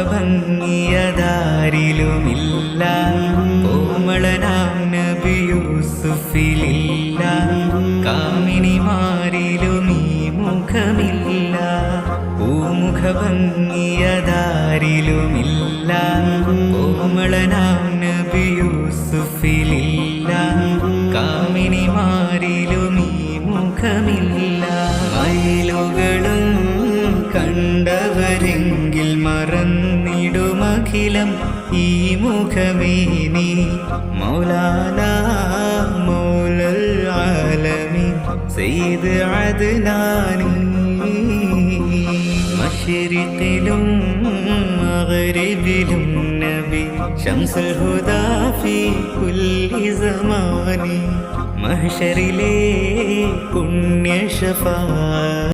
പൂമുഖഭംഗിയതാരിലുമില്ല, കോമളനാം നബി യൂസുഫിലില്ല, കാമിനിമാരിലും ഈ മുഖമില്ല. പൂമുഖഭംഗിയതാരിലുമില്ല, കോമളനാം നബി യൂസുഫിലില്ല, കാമിനിമാരിലും ഈ മുഖമില്ല. മയിലുകളും കണ്ടവരെങ്കിൽ മറന്നിടുമഖിലം ഈ മുഖമേ നീ. മൗലാന മൗലൽ ആലമീൻ സയ്യിദ് അദ്നാനി. മശ്രിഖിലും മഗ്രിബിലും നബി ശംസുൽ ഹുദാ ഫീ കുല്ലി സമാനി. മഹ്ശറിലെ പുണ്യ ശഫാ